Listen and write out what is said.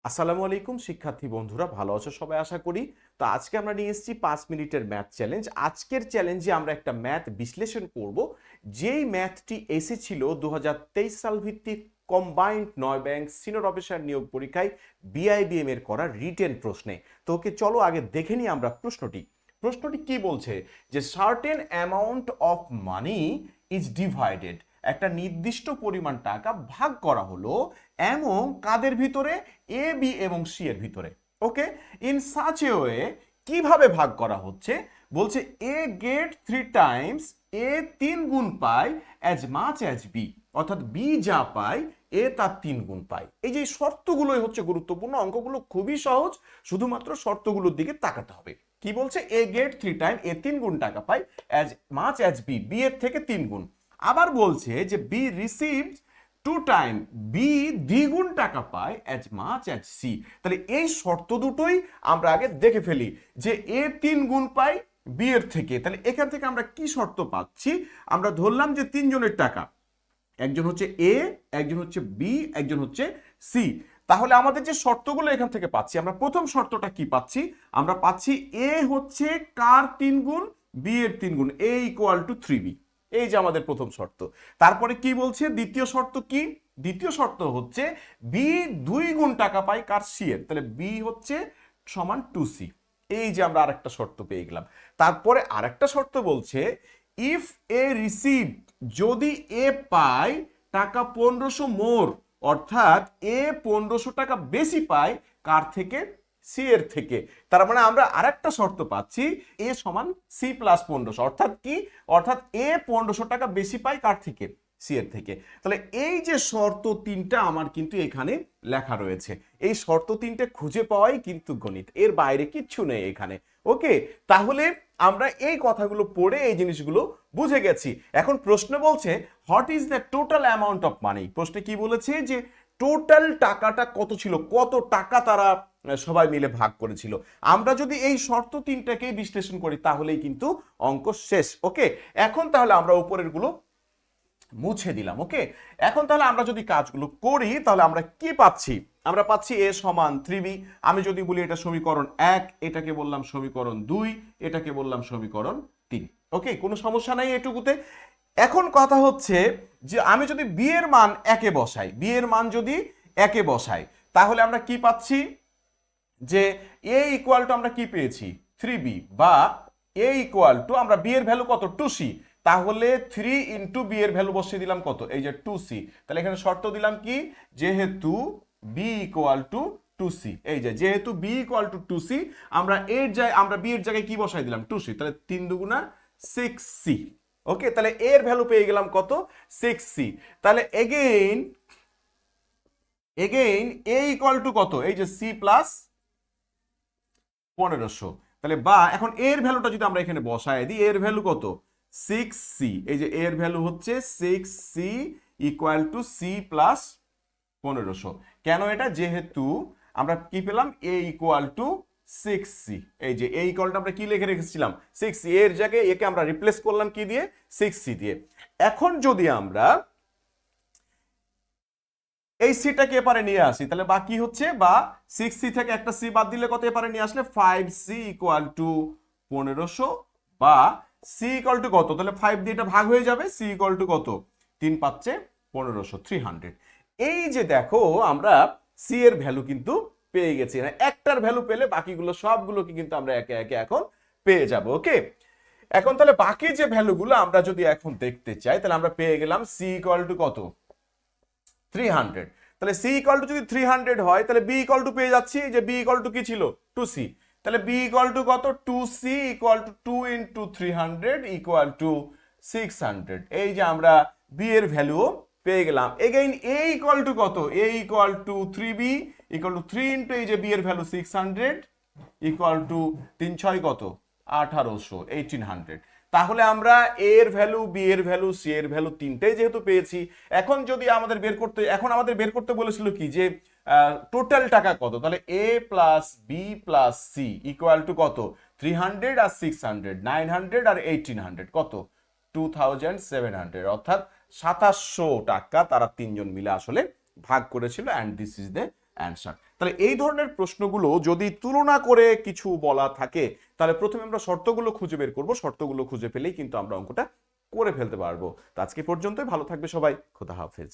আসসালামু আলাইকুম শিক্ষার্থী বন্ধুরা, ভালো আছো সবাই আশা করি। তো আজকে আমরা নিয়ে এসেছি 5 মিনিটের ম্যাথ চ্যালেঞ্জ। আজকের চ্যালেঞ্জে আমরা একটা ম্যাথ বিশ্লেষণ করব, যেই ম্যাথটি এসেছিল 2023 সাল ভিত্তিক কম্বাইন্ড 9 ব্যাংক সিনিয়র অফিসার নিয়োগ পরীক্ষায় বিআইবিএম এর করা রিটেন প্রশ্নে। তো ওকে চলো আগে দেখে নিই আমরা প্রশ্নটি কি বলছে, যে certain amount of money is divided, একটা নির্দিষ্ট পরিমাণ টাকা ভাগ করা হলো এমন কাদের ভিতরে, এ বি এবং সি এর ভিতরে। ওকে, ইন সাচ এ ওয়ে, কিভাবে ভাগ করা হচ্ছে বলছে এ গেট 3 টাইমস, এ 3 গুণ পায় অ্যাজ মাচ অ্যাজ বি, অর্থাৎ বি যা পায় এ তার 3 গুণ পায়। এই যে শর্তগুলোই হচ্ছে গুরুত্বপূর্ণ, অঙ্কগুলো খুবই সহজ, শুধুমাত্র শর্তগুলোর দিকে তাকাতে হবে। কি বলছে, এ গেট 3 টাইম, এ 3 গুণ টাকা পায় as much as B, B এর থেকে 3 গুণ। আবার বলছে যে বি রিসিভড 2 টাইম, বি দ্বিগুণ টাকা পায় অ্যাজ মাচ অ্যাজ সি। তাহলে এই শর্ত দুটোই আমরা আগে দেখে ফেলি, যে এ 3 গুণ পায় বি এর থেকে। তাহলে এখান থেকে আমরা কি শর্ত পাচ্ছি, আমরা ধরলাম যে 3 জনের টাকা, একজন হচ্ছে এ, একজন হচ্ছে বি, একজন হচ্ছে সি। তাহলে আমাদের যে শর্তগুলো এখান থেকে পাচ্ছি, আমরা প্রথম শর্তটা কি পাচ্ছি, আমরা পাচ্ছি এ হচ্ছে কার 3 গুণ, বি এর 3 গুণ, এ ইকুয়াল টু 3বি। এই যে আমাদের প্রথম শর্ত। তারপরে কি বলছে দ্বিতীয় শর্ত, কি দ্বিতীয় শর্ত হচ্ছে বি 2 গুণ টাকা পায় কার, সি এর, তাহলে বি হচ্ছে সমান 2সি। এই যে আমরা আরেকটা শর্ত পেয়ে গেলাম। তারপরে আরেকটা শর্ত বলছে ইফ এ রিসিভ, যদি এ পায় টাকা 1500 মোর, অর্থাৎ এ 1500 টাকা বেশি পায় কার থেকে, সি এর থেকে। তার মানে আমরা আরেকটা শর্ত পাচ্ছি এ সমান সি প্লাস 1500, অর্থাৎ কি, অর্থাৎ এ 1500 টাকা বেশি পায় কার থেকে, সি এর থেকে। তাহলে এই যে শর্ত তিনটা আমার কিন্তু এখানে লেখা রয়েছে, এই শর্ত তিনটে খুঁজে পাওয়াই কিন্তু গণিত, এর বাইরে কিচ্ছু নেই এখানে। ওকে, তাহলে আমরা এই কথাগুলো পড়ে এই জিনিসগুলো বুঝে গেছি। এখন প্রশ্ন বলছে what is the total amount of money. প্রশ্নে কি বলেছে, যে টোটাল টাকাটা কত ছিল, কত টাকা তারা সবাই মিলে ভাগ করেছিল। আমরা যদি এই শর্ত তিনটাকেই বিশ্লেষণ করি তাহলেই কিন্তু অঙ্ক শেষ। ওকে, এখন তাহলে আমরা উপরের গুলো মুছে দিলাম। ওকে, এখন তাহলে আমরা যদি কাজগুলো করি তাহলে আমরা কি পাচ্ছি, আমরা পাচ্ছি এ সমান 3বি। আমি যদি বলি এটা সমীকরণ 1, এটাকে বললাম সমীকরণ 2, এটাকে বললাম সমীকরণ 3। ওকে, কোনো সমস্যা নাই এটুকুতে। এখন কথা হচ্ছে যে আমি যদি বি এর মান একে বসাই, বি এর মান যদি একে বসাই, তাহলে আমরা কি পাচ্ছি, যে এ ইকুয়াল টু আমরা কি পেয়েছি 3বি, বা এ ইকুয়াল টু আমরা বি এর ভ্যালু কত 2সি, তাহলে 3 ইন্টু বি এর ভ্যালু বসিয়ে দিলাম কত, এই যে 2সি। তাহলে এখানে শর্ত দিলাম কি, যেহেতু বি ইকুয়াল টু 2সি, এই যে যেহেতু বি ইকুয়াল টু 2সি, আমরা এর জায়গায়, আমরা বি এর জায়গায় কি বসাই দিলাম 2সি, তাহলে 3 দুগুণা 6সি। ওকে, তাহলে এর ভ্যালু পেয়ে গেলাম কত, 6সি। তাহলে এগেইন এ ইকুয়াল টু কত, এই যে সি প্লাস 1500। তাহলে বা এখন এর ভ্যালুটা যদি আমরা এখানে বসায় দিই, এর ভ্যালু কত 6সি, এই যে এর ভ্যালু হচ্ছে 6সি ইকুয়াল টু সি প্লাস 1500। কেন এটা, যেহেতু আমরা কি পেলাম এ ইকুয়াল টু 6সি, এই যে এই ইকুয়ালটা আমরা কি লিখে রেখেছিলাম 6সি, এর জায়গায় একে আমরা রিপ্লেস করলাম কি দিয়ে, 6সি দিয়ে। এখন যদি আমরা এই সিটাকে এপারে নিয়ে আসি, তাহলে বাকি হচ্ছে, বা 6সি থেকে একটা সি বাদ দিলে কত, এপারে নিয়ে আসলে 5সি ইকুয়াল টু 1500, বা সি ইকুয়াল টু কত, তাহলে 5 দিয়ে এটা ভাগ হয়ে যাবে, সি ইকুয়াল টু কত 3 পাচ্ছে 1500, 300। এই যে দেখো আমরা সি এর ভ্যালু কিন্তু পেয়ে গেছি, না একটার ভ্যালু পেলে বাকিগুলো সবগুলোকে কিন্তু আমরা একে একে এখন পেয়ে যাব। ওকে, এখন তাহলে বাকি যে ভ্যালুগুলো আমরা যদি এখন দেখতে চাই, তাহলে আমরা পেয়ে গেলাম সি ইকুয়াল টু কত 300। তাহলে সি ইকুয়াল টু যদি 300 হয়, তাহলে বি ইকুয়াল টু পেয়ে যাচ্ছি, যে বি ইকুয়াল টু কি ছিল 2সি। তাহলে বি ইকুয়াল টু কত, 2সি equal to 2 into 300 equal to 600। এই যে আমরা বি এর ভ্যালু পেয়ে গেলাম। এগেইন এ ইকুয়াল টু কত, এ ইকুয়াল টু 3বি ইকুয়াল টু 3 ইন্টু এই যে বি এর ভ্যালু 600 ইকুয়াল টু 3 6 কত 1800, 1800। তাহলে আমরা এর ভ্যালু, বি এর ভ্যালু, সি এর ভ্যালু তিনটেই যেহেতু পেয়েছি, এখন যদি আমাদের বের করতে বলেছিল কি, যে টোটাল টাকা কত, তাহলে A plus B plus C equal to কত 300 আর 600, 900 আর 1800 কত 2700, অর্থাৎ 2700 টাকা তারা তিনজন মিলে আসলে ভাগ করেছিল। And this is the answer. তাহলে এই ধরনের প্রশ্নগুলো যদি তুলনা করে কিছু বলা থাকে, তাহলে প্রথমে আমরা শর্তগুলো খুঁজে বের করব, শর্তগুলো খুঁজে পেলেই কিন্তু আমরা অঙ্কটা করে ফেলতে পারবো। তো আজকে পর্যন্তই, ভালো থাকবে সবাই, খোদা হাফেজ।